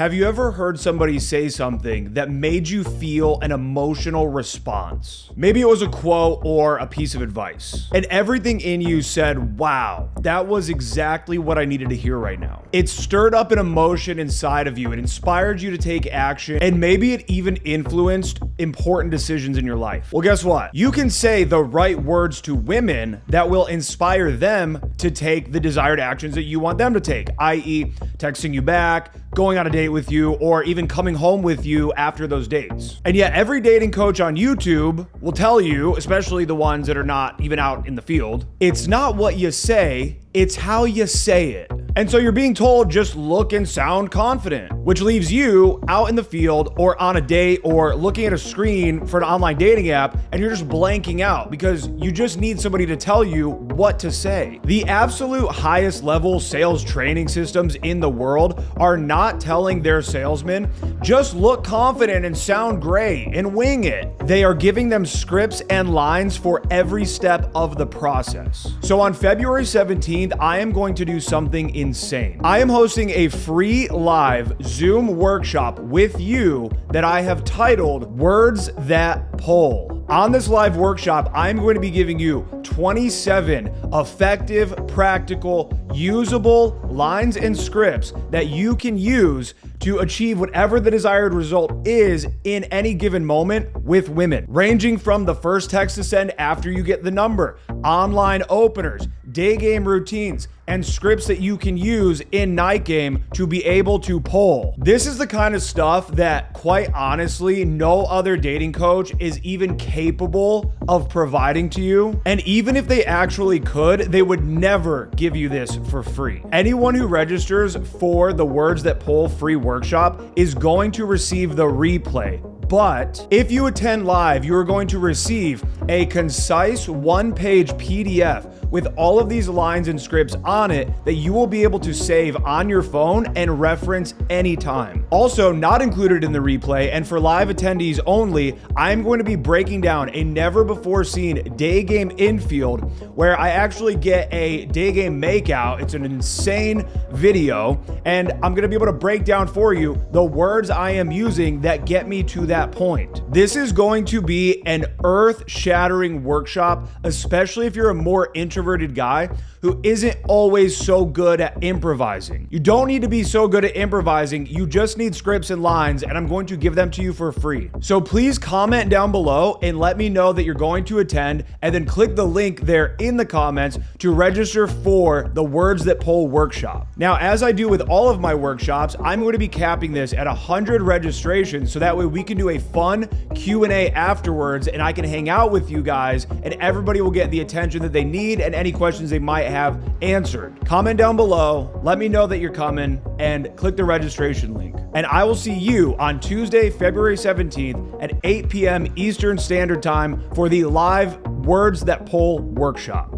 Have you ever heard somebody say something that made you feel an emotional response? Maybe it was a quote or a piece of advice, and everything in you said, wow, that was exactly what I needed to hear right now. It stirred up an emotion inside of you. It inspired you to take action, and maybe it even influenced important decisions in your life. Well, guess what? You can say the right words to women that will inspire them to take the desired actions that you want them to take, i.e., texting you back, going on a date with you, or even coming home with you after those dates. And yet every dating coach on YouTube will tell you, especially the ones that are not even out in the field, it's not what you say, it's how you say it. And so you're being told just look and sound confident, which leaves you out in the field or on a date or looking at a screen for an online dating app, and you're just blanking out because you just need somebody to tell you what to say. The absolute highest level sales training systems in the world are not telling their salesmen, just look confident and sound great and wing it. They are giving them scripts and lines for every step of the process. So on February 17th, I am going to do something insane. I am hosting a free live Zoom workshop with you that I have titled Words That Pull. On this live workshop, I'm going to be giving you 27 effective, practical, usable lines and scripts that you can use to achieve whatever the desired result is in any given moment with women, ranging from the first text to send after you get the number, online openers, day game routines, and scripts that you can use in night game to be able to pull. This is the kind of stuff that, quite honestly, no other dating coach is even capable of providing to you. And even if they actually could, they would never give you this for free. Anyone who registers for the Words That Pull free workshop is going to receive the replay. But if you attend live, you are going to receive a concise one-page PDF with all of these lines and scripts on it that you will be able to save on your phone and reference anytime. Also, not included in the replay and for live attendees only, I'm going to be breaking down a never-before-seen day game infield where I actually get a day game makeout. It's an insane video, and I'm going to be able to break down for you the words I am using that get me to that point. This is going to be an earth-shattering workshop, especially if you're a more introverted guy who isn't always so good at improvising. You don't need to be so good at improvising, you just need scripts and lines, and I'm going to give them to you for free. So please comment down below and let me know that you're going to attend, and then click the link there in the comments to register for the Words That Pull workshop. Now, as I do with all of my workshops, I'm going to be capping this at 100 registrations so that way we can do a fun Q&A afterwards, and I can hang out with you guys, and everybody will get the attention that they need and any questions they might have answered. Comment down below, let me know that you're coming, and click the registration link. And I will see you on Tuesday, February 17th at 8 p.m. Eastern Standard Time for the live Words That Pull workshop.